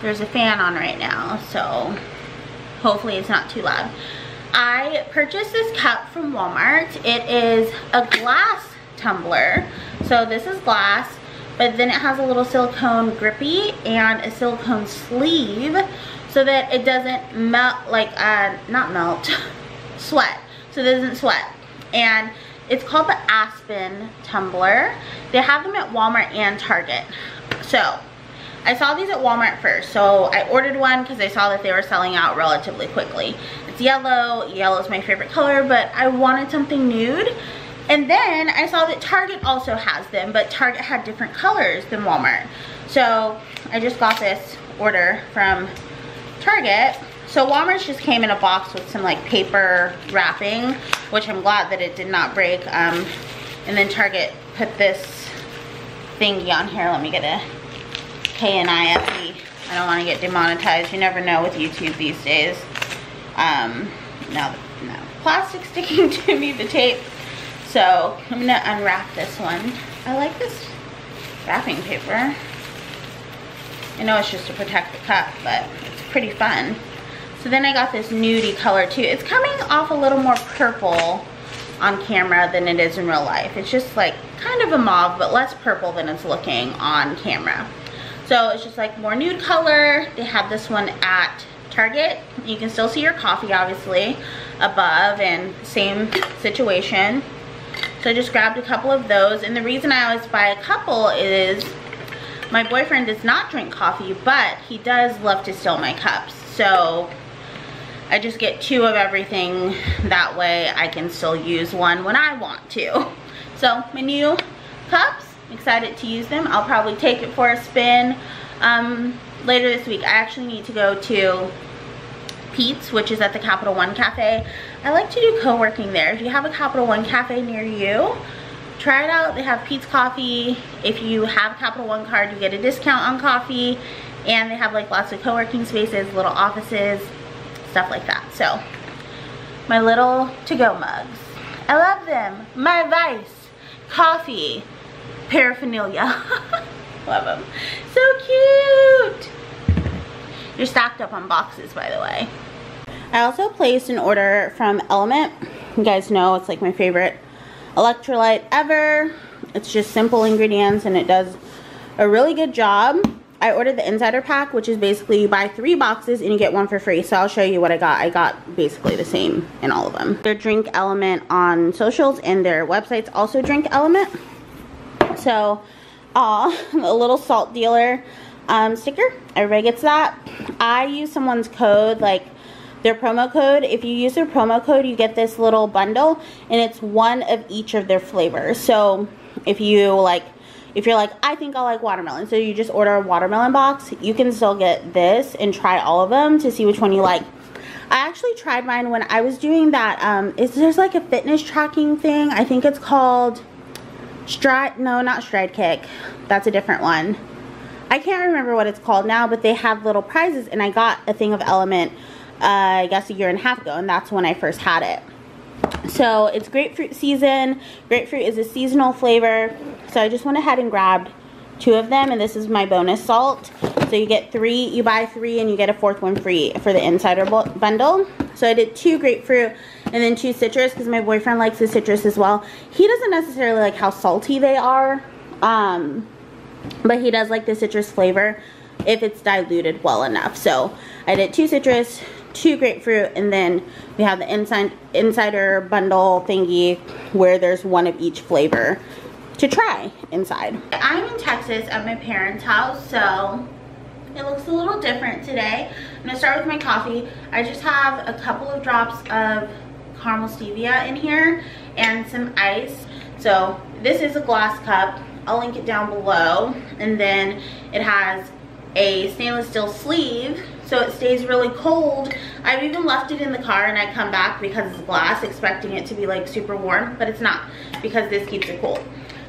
there's a fan on right now, so hopefully it's not too loud. I purchased this cup from Walmart. It is a glass tumbler. So this is glass, but then it has a little silicone grippy and a silicone sleeve so that it doesn't melt, like, not melt, sweat. So it doesn't sweat. And it's called the Aspen tumbler. They have them at Walmart and Target. So I saw these at Walmart first, so I ordered one because I saw that they were selling out relatively quickly. It's yellow. Yellow is my favorite color, but I wanted something nude. And then I saw that Target also has them, but Target had different colors than Walmart. So I just got this order from Target. So Walmart's just came in a box with some like paper wrapping, which I'm glad that it did not break. And then Target put this thingy on here. Let me get a KNIFE. I don't want to get demonetized. You never know with YouTube these days. No, plastic sticking to me, the tape. So I'm gonna unwrap this one. I like this wrapping paper. I know it's just to protect the cup, but it's pretty fun. So then I got this nudie color too. It's coming off a little more purple on camera than it is in real life. It's just like kind of a mauve, but less purple than it's looking on camera. So it's just like more nude color. They have this one at Target. You can still see your coffee obviously above, and same situation. So I just grabbed a couple of those, and the reason I always buy a couple is my boyfriend does not drink coffee, but he does love to steal my cups. So I just get 2 of everything, that way I can still use one when I want to. So my new cups, excited to use them. I'll probably take it for a spin later this week. I actually need to go to Pete's, which is at the Capital One Cafe. I like to do co-working there. If you have a Capital One Cafe near you, try it out. They have Pete's coffee. If you have a Capital One card, you get a discount on coffee, and they have like lots of co-working spaces, little offices, stuff like that. So my little to-go mugs, I love them. My vice coffee paraphernalia. Love them. So cute. You're stacked up on boxes, by the way. I also placed an order from Element. You guys know it's like my favorite electrolyte ever. It's just simple ingredients and it does a really good job. I ordered the insider pack, which is basically you buy 3 boxes and you get 1 for free. So I'll show you what I got. I got basically the same in all of them. Their Drink Element on socials and their websites also Drink Element. So a little salt dealer sticker. Everybody gets that. I use someone's code, like their promo code. If you use their promo code, you get this little bundle, and it's 1 of each of their flavors. So if you're like, I think I like watermelon, so you just order a watermelon box, you can still get this and try all of them to see which one you like. I actually tried mine when I was doing that. There's like a fitness tracking thing. I think it's called not Stride Kick. That's a different one. I can't remember what it's called now, but they have little prizes, and I got a thing of Element, I guess a year and a half ago, and that's when I first had it. So it's grapefruit season. Grapefruit is a seasonal flavor. So I just went ahead and grabbed 2 of them, and this is my bonus salt. So you get 3, you buy 3 and you get a 4th one free for the insider bundle. So I did 2 grapefruit and then 2 citrus because my boyfriend likes the citrus as well. He doesn't necessarily like how salty they are, but he does like the citrus flavor if it's diluted well enough. So I did 2 citrus, 2 grapefruit, and then we have the insider bundle thingy where there's 1 of each flavor to try inside. I'm in Texas at my parents' house, so it looks a little different today. I'm gonna start with my coffee. I just have a couple of drops of caramel stevia in here and some ice. So this is a glass cup. I'll link it down below, and then it has a stainless steel sleeve so it stays really cold. I've even left it in the car and I come back because it's glass expecting it to be like super warm, but it's not because this keeps it cold.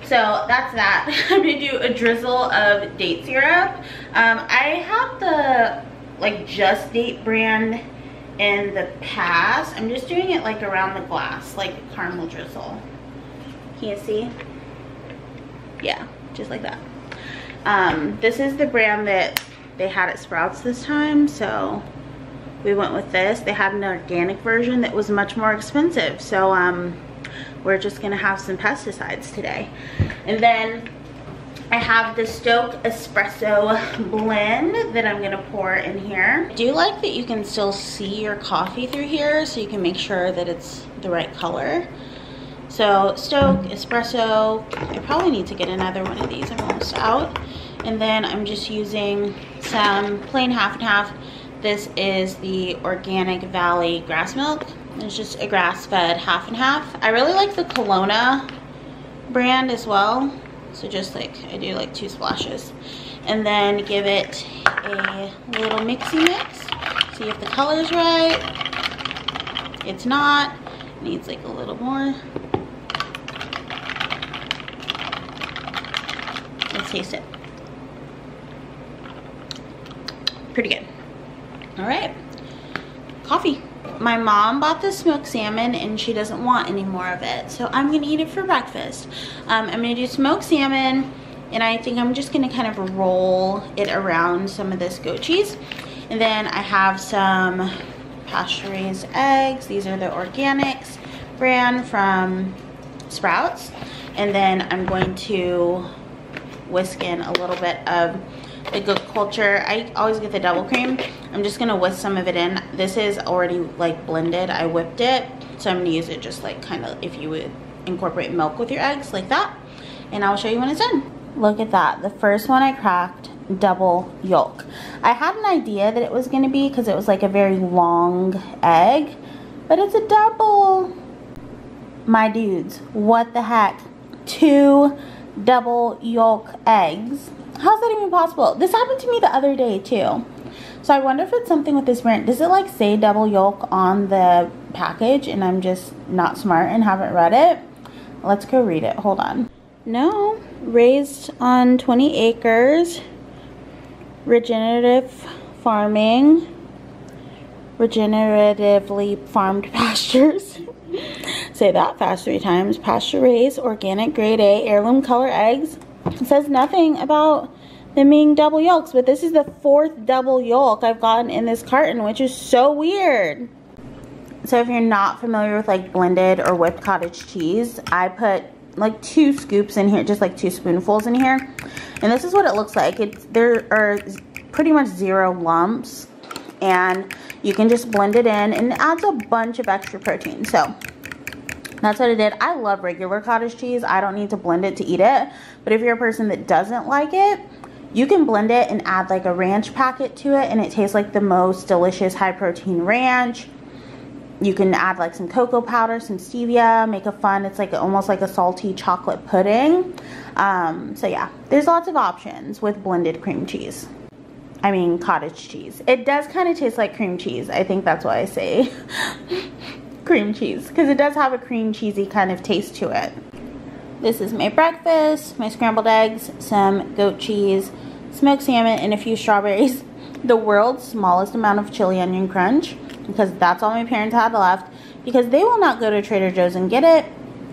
So that's that. I'm gonna do a drizzle of date syrup. I have the like Just Date brand in the past. I'm just doing it like around the glass, like a caramel drizzle. Can you see? Yeah, just like that. This is the brand that they had at Sprouts this time, so we went with this. They had an organic version that was much more expensive, so we're just gonna have some pesticides today. And then I have the Stoke espresso blend that I'm gonna pour in here. I do like that you can still see your coffee through here, so you can make sure that it's the right color. So Stoke espresso, I probably need to get another one of these, I'm almost out. And then I'm just using some plain half and half. This is the Organic Valley grass milk. It's just a grass-fed half and half. I really like the Kelowna brand as well. So just like, I do like 2 splashes. And then give it a little mixy mix. See if the color's right. It's not. It needs like a little more. Let's taste it. Pretty good. All right, coffee. My mom bought the smoked salmon and she doesn't want any more of it, so I'm gonna eat it for breakfast. I'm gonna do smoked salmon, and I think I'm just gonna kind of roll it around some of this goat cheese. And then I have some pasture-raised eggs. These are the Organics brand from Sprouts. And then I'm going to whisk in a little bit of the goat culture. I always get the double cream. I'm just gonna whisk some of it in. This is already like blended. I whipped it, so I'm gonna use it just like kind of if you would incorporate milk with your eggs like that. And I'll show you when it's done. Look at that. The first one I cracked, double yolk. I had an idea that it was gonna be because it was like a very long egg, but it's a double. My dudes, what the heck? 2 double yolk eggs. How's that even possible? This happened to me the other day too. So I wonder if it's something with this brand. Does it like say double yolk on the package and I'm just not smart and haven't read it? Let's go read it. Hold on. No. Raised on 20 acres. Regenerative farming. Regeneratively farmed pastures. Say that fast 3 times. Pasture raised, organic, grade A, heirloom color eggs. It says nothing about them being double yolks, but this is the 4th double yolk I've gotten in this carton, which is so weird. So if you're not familiar with like blended or whipped cottage cheese, I put like 2 scoops in here, just like 2 spoonfuls in here. And this is what it looks like. There are pretty much 0 lumps, and you can just blend it in, and it adds a bunch of extra protein. So that's what I did. I love regular cottage cheese. I don't need to blend it to eat it. But if you're a person that doesn't like it, you can blend it and add like a ranch packet to it, and it tastes like the most delicious high protein ranch. You can add like some cocoa powder, some stevia, make it fun. It's like almost like a salty chocolate pudding. So yeah, there's lots of options with blended cream cheese. I mean cottage cheese. It does kind of taste like cream cheese. I think that's why I say cream cheese, because it does have a cream cheesy kind of taste to it. This is my breakfast, my scrambled eggs, some goat cheese, smoked salmon, and a few strawberries. The world's smallest amount of chili onion crunch, because that's all my parents had left, because they will not go to Trader Joe's and get it,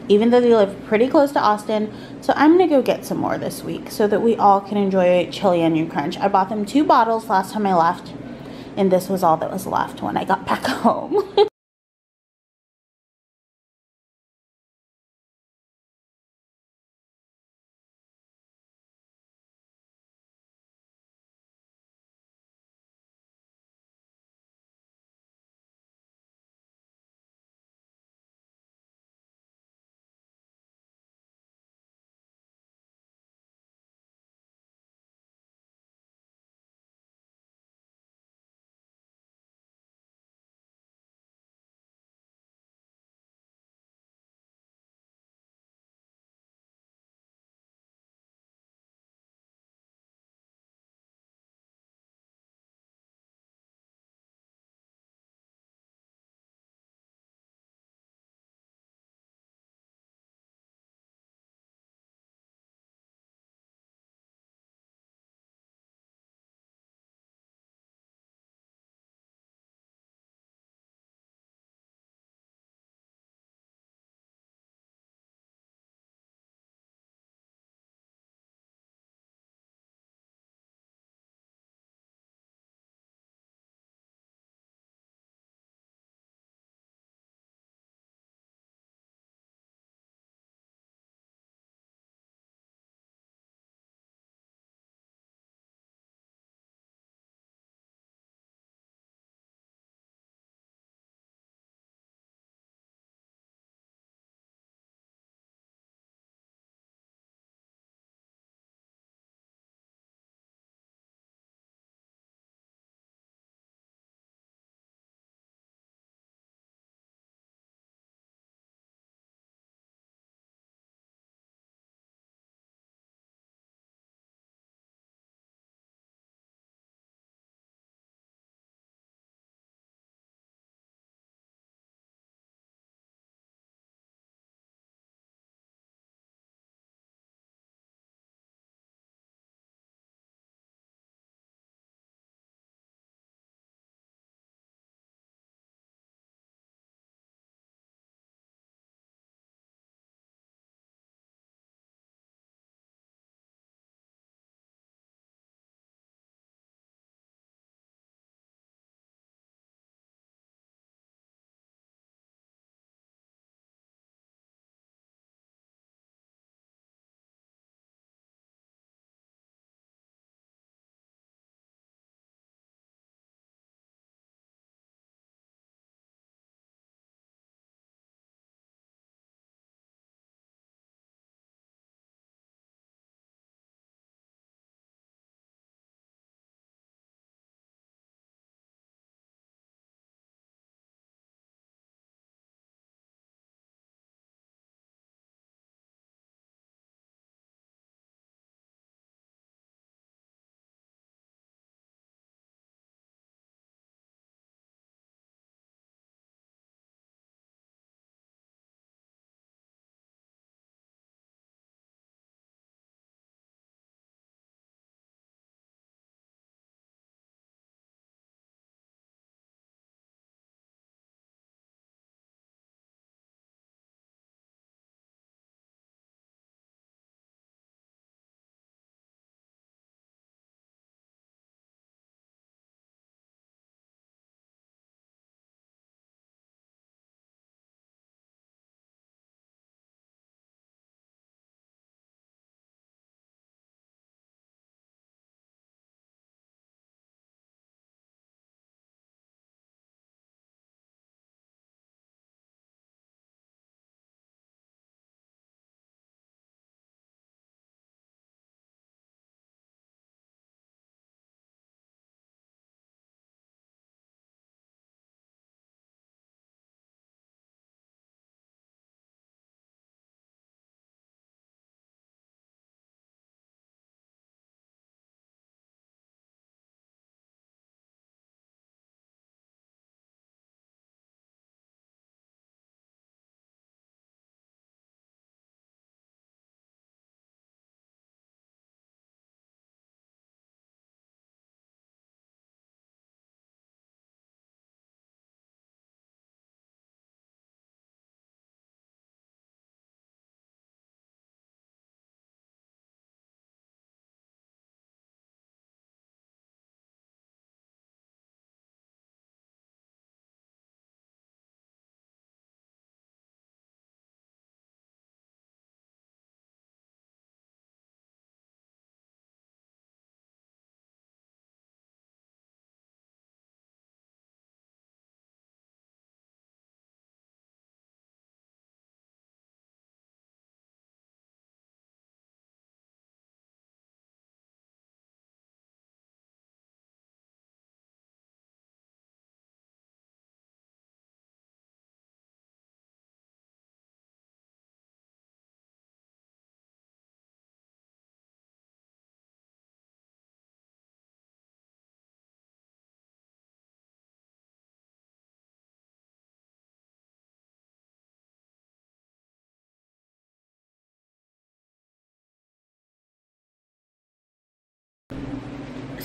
even though they live pretty close to Austin. So I'm gonna go get some more this week so that we all can enjoy chili onion crunch. I bought them 2 bottles last time I left, and this was all that was left when I got back home.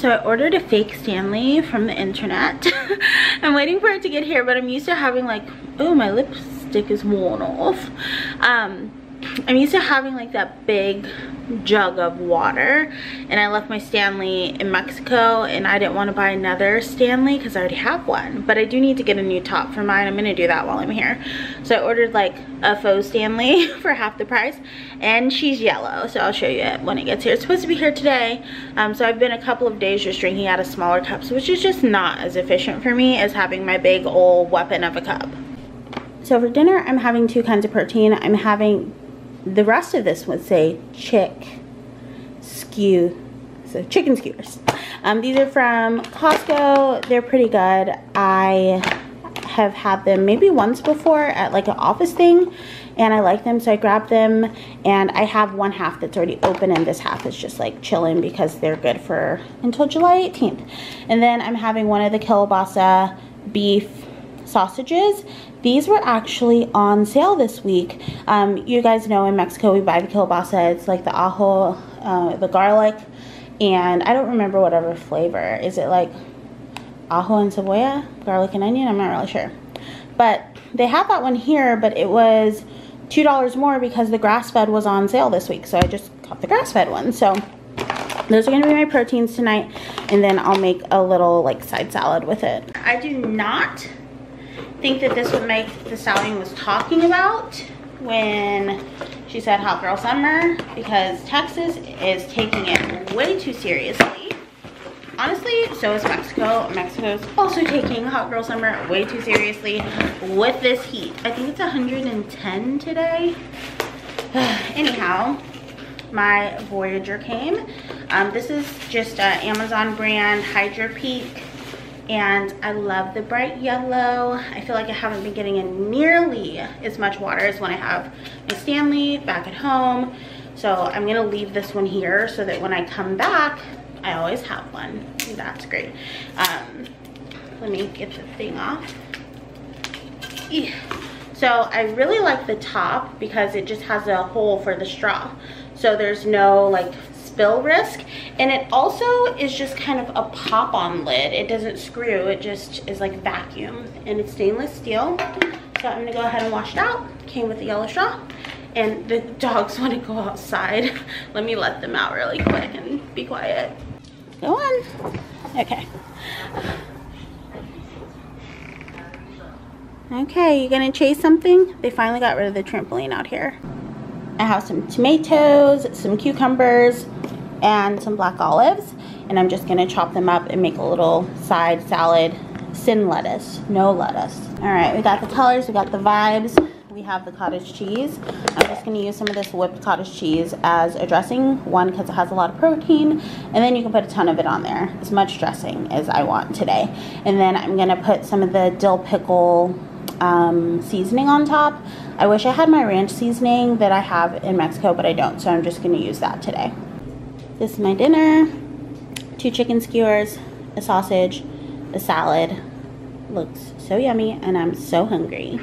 So I ordered a fake Stanley from the internet. I'm waiting for it to get here, but I'm used to having like, oh, my lipstick is worn off. I'm used to having like that big jug of water, and I left my Stanley in Mexico, and I didn't want to buy another Stanley because I already have one, but I do need to get a new top for mine. I'm gonna do that while I'm here. So I ordered like a faux Stanley for half the price, and she's yellow, so I'll show you it when it gets here. It's supposed to be here today. So I've been a couple of days just drinking out of smaller cups, which is just not as efficient for me as having my big old weapon of a cup. So for dinner, I'm having two kinds of protein. I'm having, the rest of this would say chicken skewers. These are from Costco. They're pretty good. I have had them maybe once before at like an office thing, and I like them, so I grabbed them. And I have one half that's already open, and this half is just like chilling because they're good for until July 18th. And then I'm having one of the kielbasa beef sausages. These were actually on sale this week. You guys know in Mexico we buy the kielbasa. It's like the ajo, the garlic, and I don't remember whatever flavor. Is it like ajo and cebolla, garlic and onion? I'm not really sure. But they have that one here, but it was $2 more because the grass-fed was on sale this week. So I just got the grass-fed one. So those are gonna be my proteins tonight, and then I'll make a little like side salad with it. I do not think that this would make the salad was talking about when she said hot girl summer, because Texas is taking it way too seriously. Honestly, so is Mexico. Mexico's also taking hot girl summer way too seriously with this heat. I think it's 110 today. Anyhow, my Voyager came. This is just an Amazon brand Hydro Peak, and I love the bright yellow. I feel like I haven't been getting in nearly as much water as when I have my Stanley back at home. So I'm gonna leave this one here so that when I come back, I always have one. That's great. Let me get the thing off. So I really like the top because it just has a hole for the straw. So there's no like spill risk, and it also is just kind of a pop-on lid. It doesn't screw, it just is like vacuum, and it's stainless steel. So I'm gonna go ahead and wash it out. Came with the yellow straw, and the dogs want to go outside. Let me let them out really quick and be quiet. Go on. Okay. Okay, you gonna chase something? They finally got rid of the trampoline out here. I have some tomatoes, some cucumbers, and some black olives, and I'm just gonna chop them up and make a little side salad. Sin lettuce, no lettuce. All right, we got the colors, we got the vibes, we have the cottage cheese. I'm just gonna use some of this whipped cottage cheese as a dressing, one because it has a lot of protein, and then you can put a ton of it on there, as much dressing as I want today. And then I'm gonna put some of the dill pickle seasoning on top. I wish I had my ranch seasoning that I have in Mexico, but I don't, so I'm just gonna use that today. This is my dinner. 2 chicken skewers, a sausage, a salad. Looks so yummy, and I'm so hungry.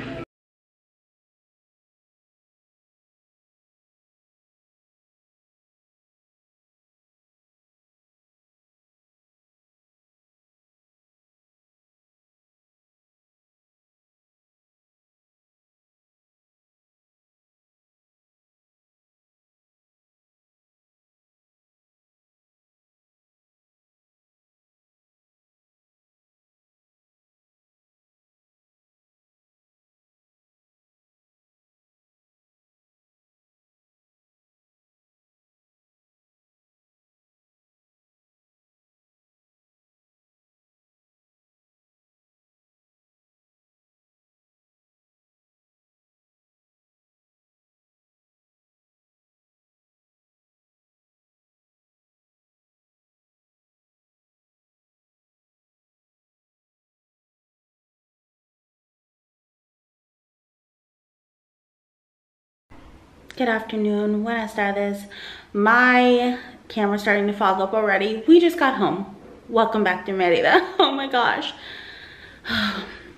Good afternoon. Buenas tardes. My camera's starting to fog up already. We just got home. Welcome back to Merida. Oh my gosh.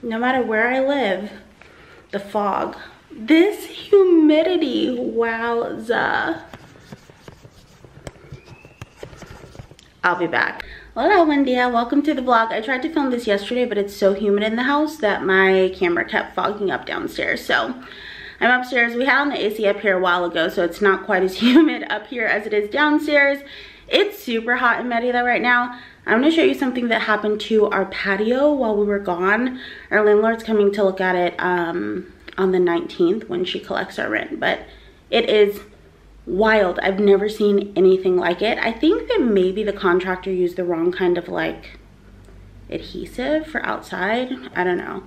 No matter where I live, the fog, this humidity, wowza. I'll be back. Hola, buen dia. Welcome to the vlog. I tried to film this yesterday, but it's so humid in the house that my camera kept fogging up downstairs. So I'm upstairs. We had on the AC up here a while ago, so it's not quite as humid up here as it is downstairs. It's super hot in Merida right now. I'm going to show you something that happened to our patio while we were gone. Our landlord's coming to look at it on the 19th when she collects our rent, but it is wild. I've never seen anything like it. I think that maybe the contractor used the wrong kind of like adhesive for outside. I don't know.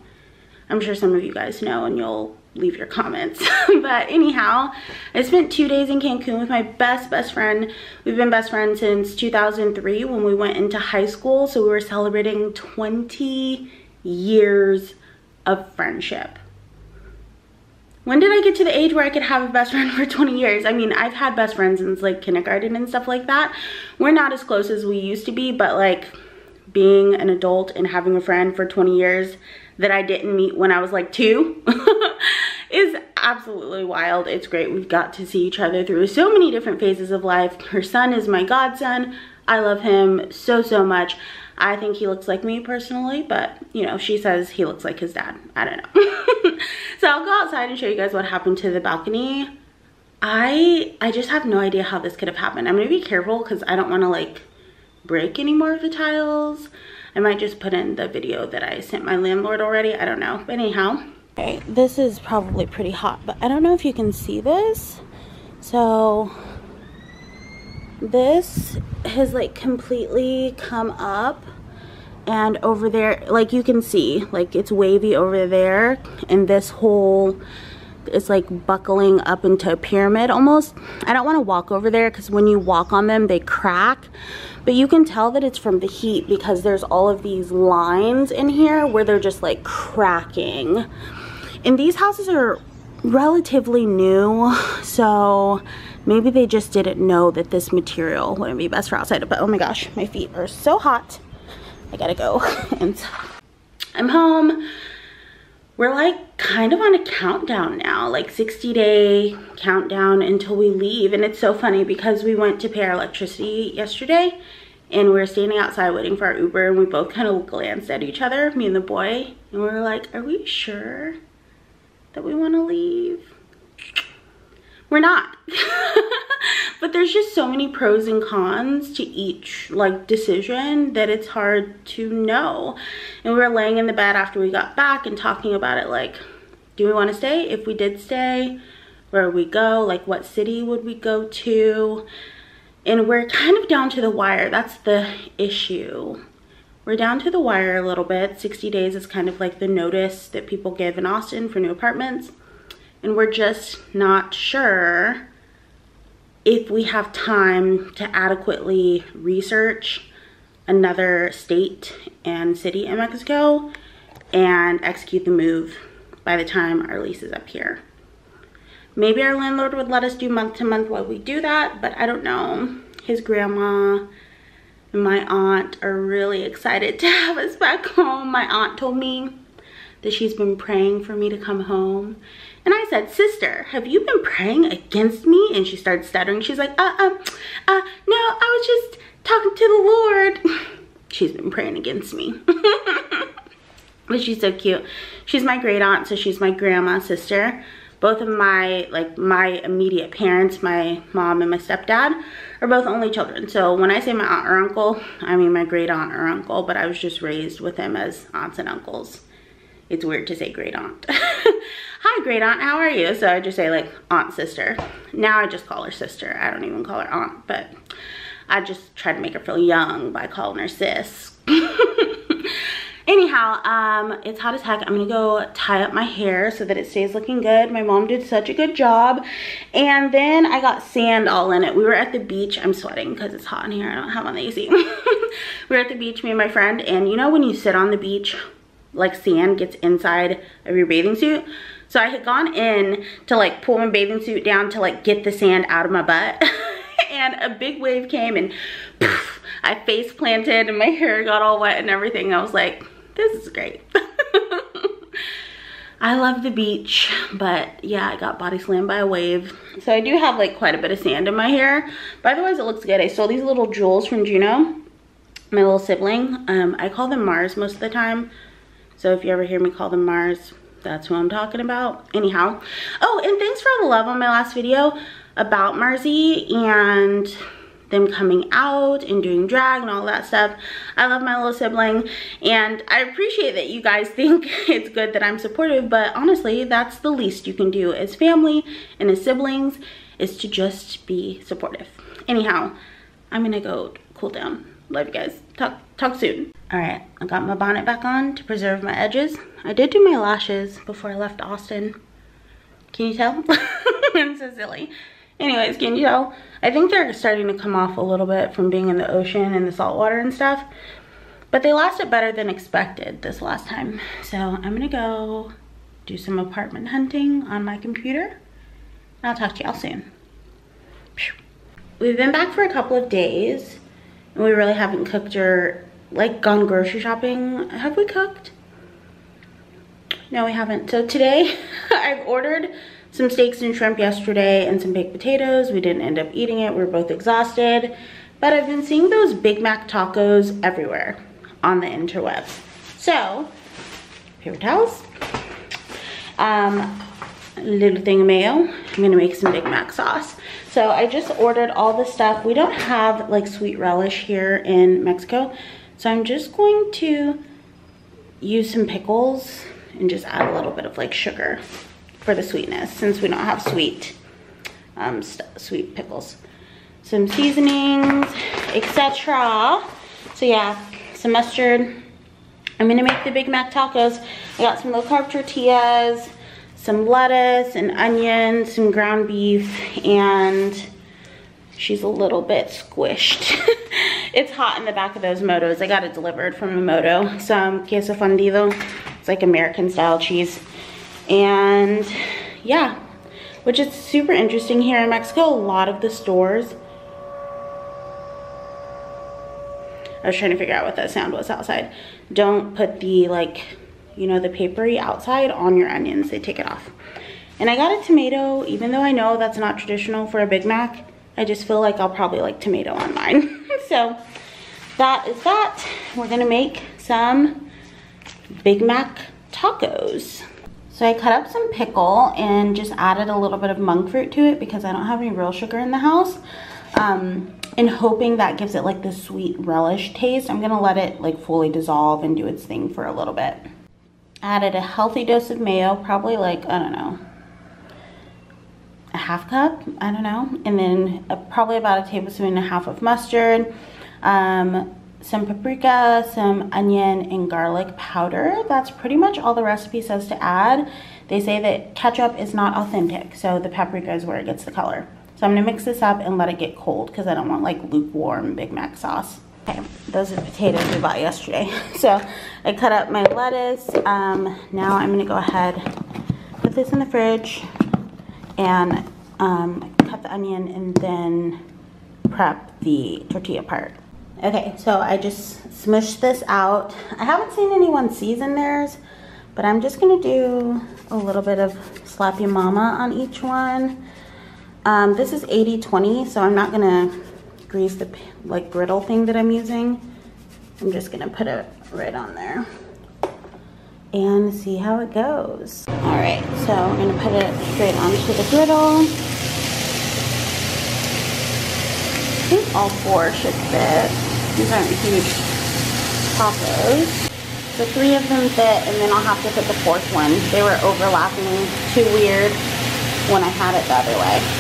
I'm sure some of you guys know and you'll leave your comments. But anyhow, I spent 2 days in Cancun with my best friend. We've been best friends since 2003 when we went into high school. So we were celebrating 20 years of friendship. When did I get to the age where I could have a best friend for 20 years? I mean, I've had best friends since like kindergarten and stuff like that. We're not as close as we used to be, but like being an adult and having a friend for 20 years that I didn't meet when I was like 2 is absolutely wild. It's great. We've got to see each other through so many different phases of life. Her son is my godson. I love him so much. I think he looks like me personally, but you know, she says he looks like his dad. I don't know. So I'll go outside and show you guys what happened to the balcony. I just have no idea how this could have happened. I'm gonna be careful because I don't want to like break any more of the tiles. I might just put in the video that I sent my landlord already. I don't know. But anyhow, okay, this is probably pretty hot, but I don't know if you can see this. So this has like completely come up, and over there, like you can see, like it's wavy over there, and this whole is like buckling up into a pyramid almost. I don't want to walk over there because when you walk on them they crack, but you can tell that it's from the heat because there's all of these lines in here where they're just like cracking. And these houses are relatively new, so maybe they just didn't know that this material wouldn't be best for outside. But oh my gosh, my feet are so hot. I gotta go. And I'm home. We're like kind of on a countdown now, like 60-day countdown until we leave. And it's so funny because we went to pay our electricity yesterday and we were standing outside waiting for our Uber, and we both kind of glanced at each other, me and the boy, and we were like, are we sure that we want to leave? We're not. But there's just so many pros and cons to each like decision that it's hard to know. And we were laying in the bed after we got back and talking about it, like, do we want to stay? If we did stay, where would we go? Like, what city would we go to? And we're kind of down to the wire. That's the issue. We're down to the wire a little bit. 60 days is kind of like the notice that people give in Austin for new apartments. And we're just not sure if we have time to adequately research another state and city in Mexico and execute the move by the time our lease is up here. Maybe our landlord would let us do month to month while we do that, but I don't know. His grandma and my aunt are really excited to have us back home. My aunt told me that she's been praying for me to come home. And I said, sister, have you been praying against me? And she started stuttering. She's like, no, I was just talking to the Lord. She's been praying against me. But she's so cute. She's my great aunt, so she's my grandma sister. Both of my immediate parents, my mom and my stepdad, are both only children. So when I say my aunt or uncle, I mean my great aunt or uncle, but I was just raised with them as aunts and uncles. It's weird to say great aunt. Hi, great aunt, how are you? So I just say like aunt, sister. Now I just call her sister. I don't even call her aunt, but I just try to make her feel young by calling her sis. Anyhow, it's hot as heck. I'm gonna go tie up my hair so that it stays looking good. My mom did such a good job. And then I got sand all in it. We were at the beach. I'm sweating because it's hot in here. I don't have on the AC. We were at the beach, me and my friend, and you know when you sit on the beach, like sand gets inside of your bathing suit? So I had gone in to like pull my bathing suit down to like get the sand out of my butt. And a big wave came and poof, I face planted and my hair got all wet and everything. I was like, this is great. I love the beach, but yeah, I got body slammed by a wave. So I do have like quite a bit of sand in my hair. By the way, it looks good. I stole these little jewels from Juno. my little sibling. I call them Mars most of the time. So if you ever hear me call them Mars, that's who I'm talking about. Anyhow. Oh, and thanks for all the love on my last video about Marzi and them coming out and doing drag and all that stuff. I love my little sibling, and I appreciate that you guys think it's good that I'm supportive, but honestly, that's the least you can do as family and as siblings, is to just be supportive. Anyhow, I'm gonna go cool down. Love you guys. Talk soon. All right, I got my bonnet back on to preserve my edges. I did do my lashes before I left Austin. Can you tell? I'm so silly. Anyways, can you tell? I think they're starting to come off a little bit from being in the ocean and the salt water and stuff. But they lasted better than expected this last time. So I'm gonna go do some apartment hunting on my computer. I'll talk to y'all soon. We've been back for a couple of days, and we really haven't cooked or like gone grocery shopping. Have we cooked? No, we haven't. So today I've ordered some steaks and shrimp yesterday and some baked potatoes. We didn't end up eating it. We were both exhausted. But I've been seeing those Big Mac tacos everywhere on the interweb. So, paper towels, a little thing of mayo. I'm gonna make some Big Mac sauce. So I just ordered all the stuff. We don't have like sweet relish here in Mexico. So I'm just going to use some pickles and just add a little bit of like sugar for the sweetness, since we don't have sweet pickles. Some seasonings, etc. So yeah, some mustard. I'm gonna make the Big Mac tacos. I got some low carb tortillas, some lettuce and onions, some ground beef, and she's a little bit squished. It's hot in the back of those motos. I got it delivered from a moto. Some queso fundido. It's like American style cheese. And yeah, which is super interesting here in Mexico. A lot of the stores, I was trying to figure out what that sound was outside, don't put the like, you know, the papery outside on your onions. They take it off. And I got a tomato, even though I know that's not traditional for a Big Mac. I just feel like I'll probably like tomato on mine. So that is that. We're gonna make some Big Mac tacos. So I cut up some pickle and just added a little bit of monk fruit to it because I don't have any real sugar in the house. And hoping that gives it like this sweet relish taste. I'm gonna let it like fully dissolve and do its thing for a little bit. Added a healthy dose of mayo, probably like, I don't know, a half cup, I don't know. And then probably about a tablespoon and a half of mustard. Some paprika, some onion, and garlic powder. That's pretty much all the recipe says to add. They say that ketchup is not authentic, so the paprika is where it gets the color. So I'm gonna mix this up and let it get cold because I don't want like lukewarm Big Mac sauce. Okay, those are the potatoes we bought yesterday. So I cut up my lettuce. Now I'm gonna go ahead, put this in the fridge, and cut the onion and then prep the tortilla part. Okay, so I just smushed this out. I haven't seen anyone season theirs, but I'm just gonna do a little bit of slap your mama on each one. This is 80-20, so I'm not gonna grease the like griddle thing that I'm using. I'm just gonna put it right on there and see how it goes. All right, so I'm gonna put it straight onto the griddle. I think all four should fit. These aren't huge tacos. So 3 of them fit, and then I'll have to put the 4th one. They were overlapping too weird when I had it the other way.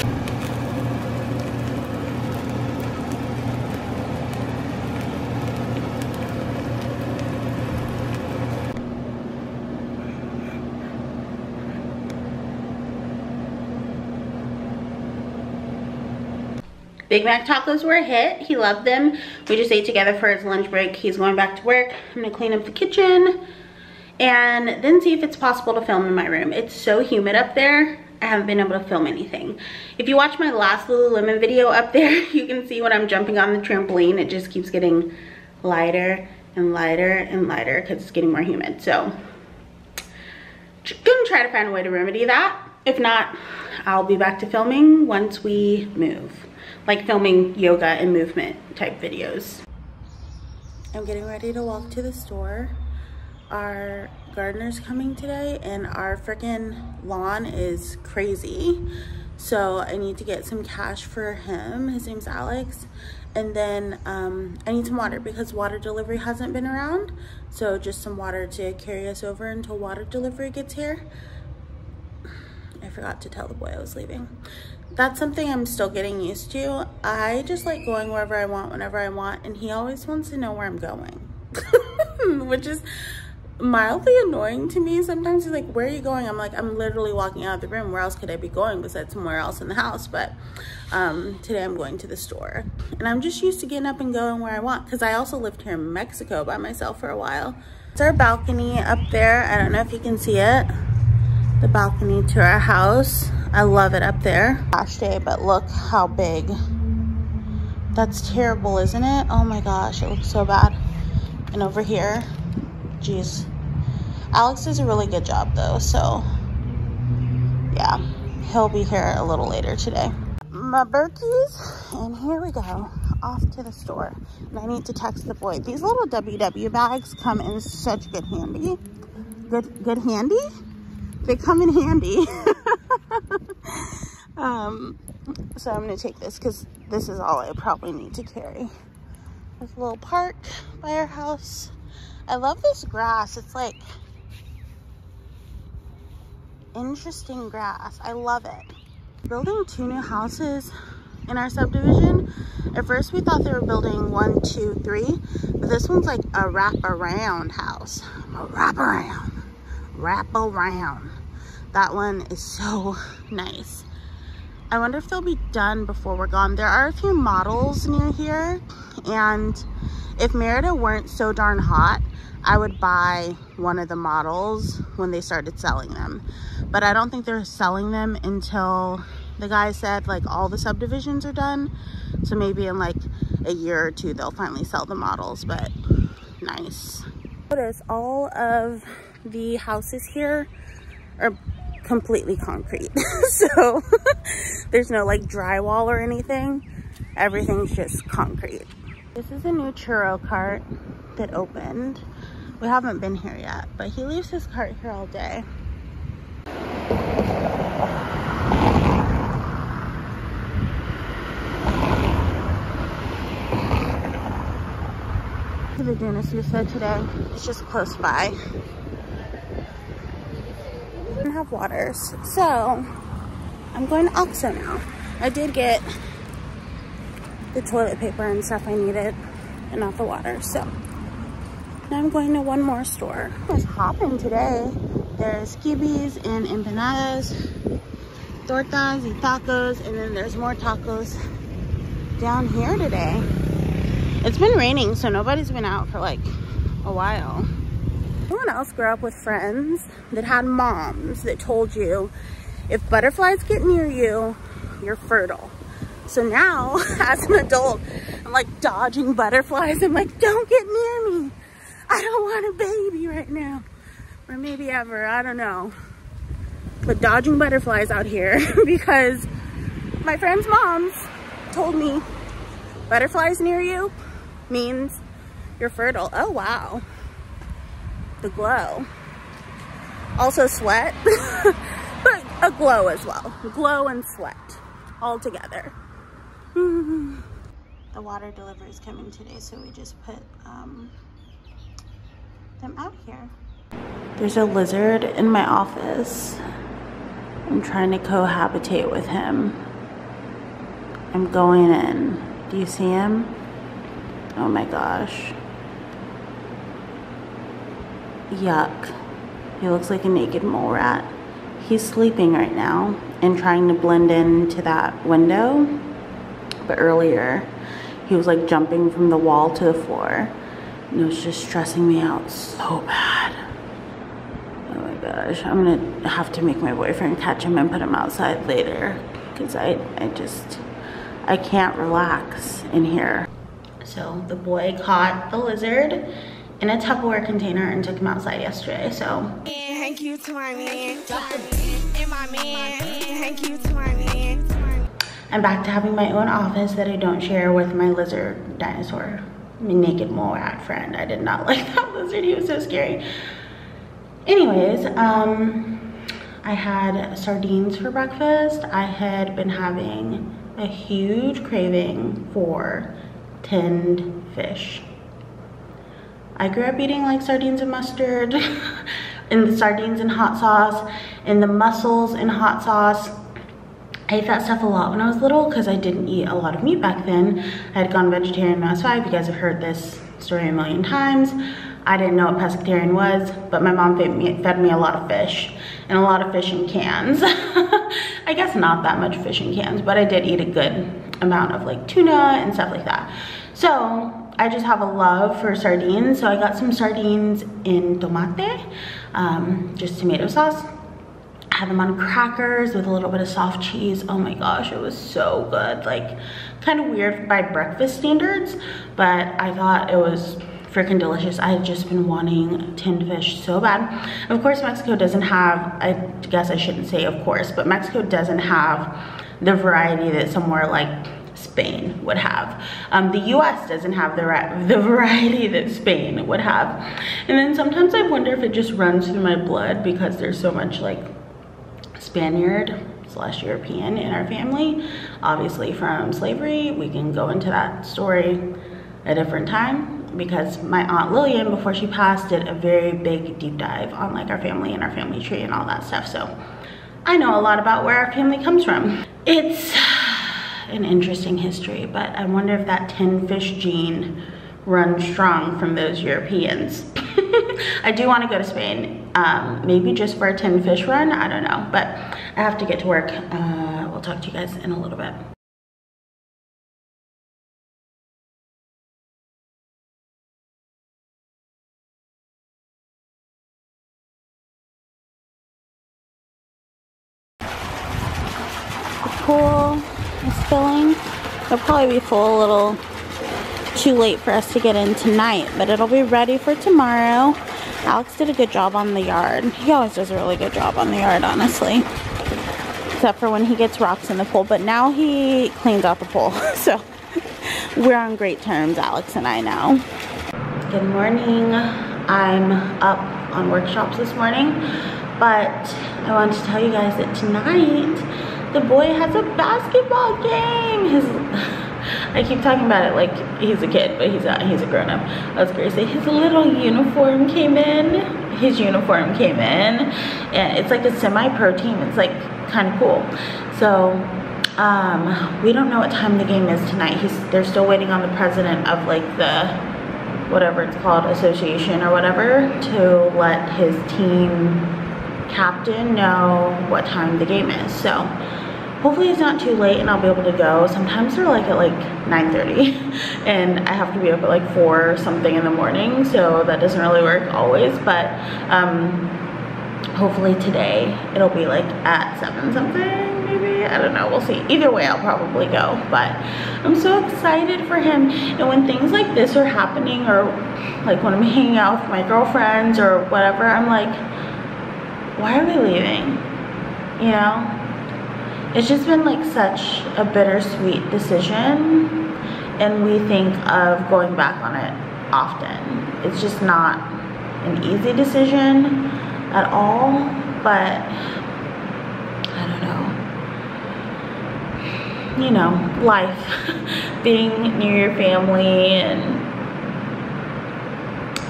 Big Mac tacos were a hit. He loved them. We just ate together for his lunch break. He's going back to work. I'm gonna clean up the kitchen and then see if it's possible to film in my room. It's so humid up there, I haven't been able to film anything. If you watch my last Lululemon video up there, you can see when I'm jumping on the trampoline, it just keeps getting lighter and lighter and lighter because it's getting more humid. So, gonna try to find a way to remedy that. If not, I'll be back to filming once we move. Like filming yoga and movement type videos. I'm getting ready to walk to the store. Our gardener's coming today and our freaking lawn is crazy. So I need to get some cash for him. His name's Alex. And then I need some water because water delivery hasn't been around. So just some water to carry us over until water delivery gets here. I forgot to tell the boy I was leaving. That's something I'm still getting used to. I just like going wherever I want, whenever I want, and he always wants to know where I'm going. Which is mildly annoying to me. Sometimes he's like, where are you going? I'm like, I'm literally walking out of the room. Where else could I be going besides somewhere else in the house? But today I'm going to the store. And I'm just used to getting up and going where I want because I also lived here in Mexico by myself for a while. It's our balcony up there. I don't know if you can see it. The balcony to our house. I love it up there. Gosh day, but look how big. That's terrible, isn't it? Oh my gosh, it looks so bad. And over here, geez. Alex does a really good job though, so yeah, he'll be here a little later today. My Berkeys, and here we go, off to the store. And I need to text the boy. These little WW bags come in such good handy. Good handy? They come in handy. So I'm gonna take this because this is all I probably need to carry. There's a little park by our house. I love this grass. It's like interesting grass. I love it. Building 2 new houses in our subdivision. At first we thought they were building 1, 2, 3, but this one's like a wraparound house. A wraparound. That one is so nice. I wonder if they'll be done before we're gone. There are a few models near here, and if Merida weren't so darn hot, I would buy one of the models when they started selling them. But I don't think they're selling them until the guy said like all the subdivisions are done. So maybe in like a year or 2 they'll finally sell the models, but nice. Notice all of the houses here are completely concrete. So there's no like drywall or anything. Everything's just concrete. This is a new churro cart that opened. We haven't been here yet, but he leaves his cart here all day. They're doing a suicide today. It's just close by. I don't have waters, so I'm going to OXXO now. I did get the toilet paper and stuff I needed and not the water, so now I'm going to one more store. It's hopping today. There's kibis and empanadas, tortas and tacos, and then there's more tacos down here today. It's been raining, so nobody's been out for like a while. Someone else grew up with friends that had moms that told you if butterflies get near you, you're fertile. So now, as an adult, I'm like dodging butterflies. I'm like, don't get near me. I don't want a baby right now. Or maybe ever, I don't know. But dodging butterflies out here because my friends' moms told me butterflies near you means you're fertile. Oh, wow. The glow. Also sweat, but a glow as well. Glow and sweat all together. The water delivery is coming today, so we just put them out here. There's a lizard in my office. I'm trying to cohabitate with him. I'm going in. Do you see him? Oh my gosh. Yuck. He looks like a naked mole rat. He's sleeping right now and trying to blend into that window. But earlier, he was like jumping from the wall to the floor. And it was just stressing me out so bad. Oh my gosh. I'm gonna have to make my boyfriend catch him and put him outside later. Because I can't relax in here. So the boy caught the lizard in a Tupperware container and took him outside yesterday, so. Thank you to my man. And my man. Thank you to my man. I'm back to having my own office that I don't share with my lizard dinosaur naked mole rat friend. I did not like that lizard. He was so scary. Anyways, I had sardines for breakfast. I had been having a huge craving for tinned fish. I grew up eating like sardines and mustard, and the sardines in hot sauce, and the mussels in hot sauce. I ate that stuff a lot when I was little because I didn't eat a lot of meat back then. I had gone vegetarian when I was 5. You guys have heard this story a million times. I didn't know what pescatarian was, but my mom fed me a lot of fish, and a lot of fish in cans. I guess not that much fish in cans, but I did eat a good amount of like tuna and stuff like that. So I just have a love for sardines. So I got some sardines in tomate, just tomato sauce. I had them on crackers with a little bit of soft cheese. Oh my gosh, it was so good. Like, kind of weird by breakfast standards, but I thought it was freaking delicious. I had just been wanting tinned fish so bad. Of course, Mexico doesn't have, I guess I shouldn't say of course, but Mexico doesn't have the variety that somewhere like Spain would have. The US doesn't have the variety that Spain would have. And then sometimes I wonder if it just runs through my blood because there's so much like Spaniard/European in our family, obviously from slavery. We can go into that story a different time, because my Aunt Lillian, before she passed, did a very big deep dive on like our family and our family tree and all that stuff. So I know a lot about where our family comes from. It's an interesting history, but I wonder if that tinned fish gene runs strong from those Europeans. I do want to go to Spain, maybe just for a tinned fish run. I don't know, but I have to get to work. We'll talk to you guys in a little bit. Pool is filling. It'll probably be full a little too late for us to get in tonight, but it'll be ready for tomorrow. Alex did a good job on the yard. He always does a really good job on the yard, honestly, except for when he gets rocks in the pool, but now he cleans out the pool. So we're on great terms, Alex and I now. Good morning. I'm up on workshops this morning, but I wanted to tell you guys that tonight the boy has a basketball game. I keep talking about it like he's a kid, but he's not. He's a grown-up. I was going to say his little uniform came in. His uniform came in, and it's like a semi-pro team. It's like kind of cool. So we don't know what time the game is tonight. They're still waiting on the president of like the whatever it's called, association or whatever, to let his team captain know what time the game is. So hopefully it's not too late and I'll be able to go. Sometimes they're like at like 9:30 and I have to be up at like 4 or something in the morning, so that doesn't really work always, but hopefully today it'll be like at 7 something maybe. I don't know, we'll see. Either way I'll probably go, but I'm so excited for him. And when things like this are happening, or like when I'm hanging out with my girlfriends or whatever, I'm like, why are we leaving? You know? It's just been like such a bittersweet decision, and we think of going back on it often. It's just not an easy decision at all, but I don't know. You know, life, being near your family and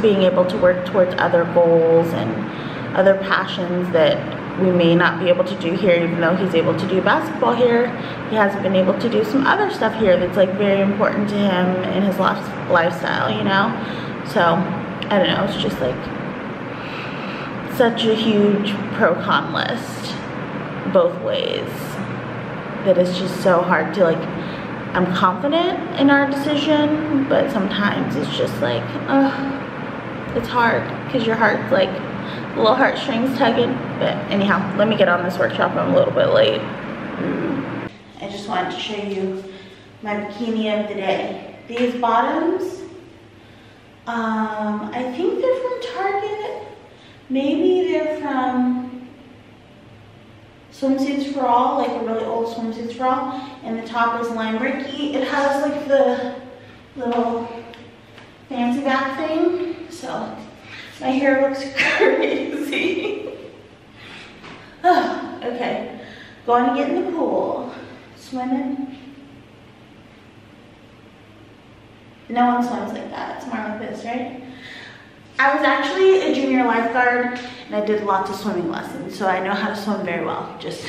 being able to work towards other goals and other passions that we may not be able to do here. Even though he's able to do basketball here, he hasn't been able to do some other stuff here that's like very important to him in his lifestyle, you know? So I don't know, it's just like such a huge pro-con list both ways that it's just so hard to like, I'm confident in our decision, but sometimes it's just like, it's hard because your heart's like little heartstrings tugging. But anyhow, let me get on this workshop. I'm a little bit late. I just wanted to show you my bikini of the day. These bottoms, I think they're from Target. Maybe they're from Swimsuits for All, like a really old Swimsuits for All. And the top is lime bricky. It has like the little fancy bath thing. So my hair looks crazy. Oh, okay, going to get in the pool, swimming. No one swims like that. It's more like this, right? I was actually a junior lifeguard and I did lots of swimming lessons, so I know how to swim very well. Just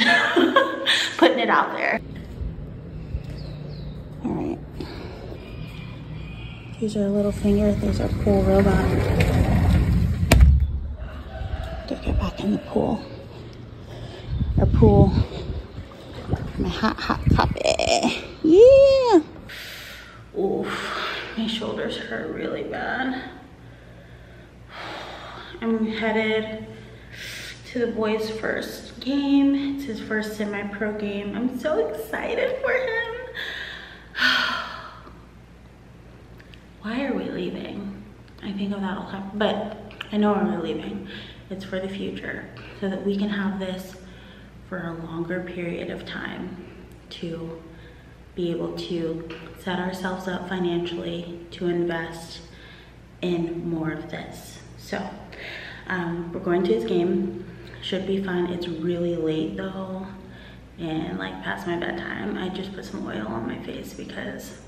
putting it out there. All right. These are little fingers. These are pool robots. Go get back in the pool. Our pool. My hot puppy. Yeah. Oof. My shoulders hurt really bad. I'm headed to the boys' first game. It's his first semi-pro game. I'm so excited for him. Why are we leaving? I think of that all the time, but I know why we're leaving. It's for the future, so that we can have this for a longer period of time to be able to set ourselves up financially to invest in more of this. So we're going to his game. Should be fun. It's really late though, and like past my bedtime. I just put some oil on my face because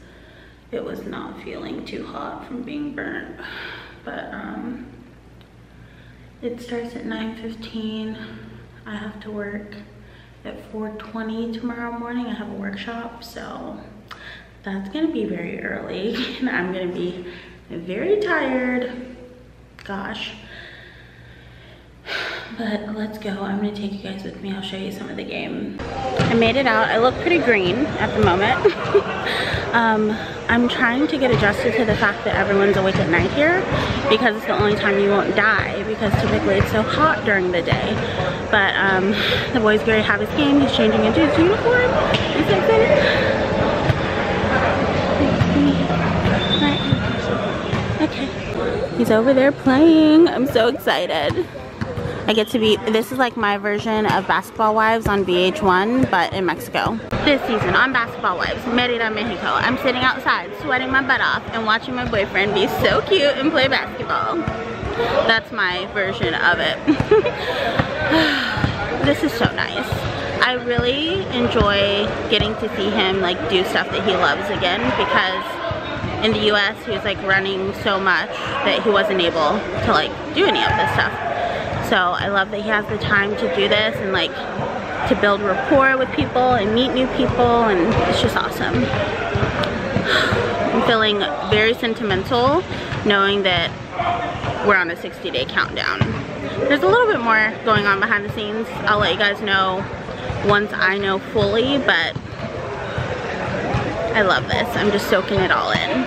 it was not feeling too hot from being burnt. But it starts at 9:15. I have to work at 4:20 tomorrow morning. I have a workshop, so that's gonna be very early and I'm gonna be very tired. Gosh. But let's go. I'm gonna take you guys with me. I'll show you some of the game. I made it out. I look pretty green at the moment. I'm trying to get adjusted to the fact that everyone's awake at night here because it's the only time you won't die, because typically it's so hot during the day. But the boy's going to have his game. He's changing into his uniform. He's so excited. Okay. He's over there playing. I'm so excited. I get to be, this is like my version of Basketball Wives on VH1, but in Mexico. This season on Basketball Wives, Merida Mexico, I'm sitting outside, sweating my butt off, and watching my boyfriend be so cute and play basketball. That's my version of it. This is so nice. I really enjoy getting to see him like do stuff that he loves again, because in the US he was like running so much that he wasn't able to like do any of this stuff. So I love that he has the time to do this and like to build rapport with people and meet new people, and it's just awesome. I'm feeling very sentimental knowing that we're on a 60-day countdown. There's a little bit more going on behind the scenes. I'll let you guys know once I know fully, but I love this. I'm just soaking it all in.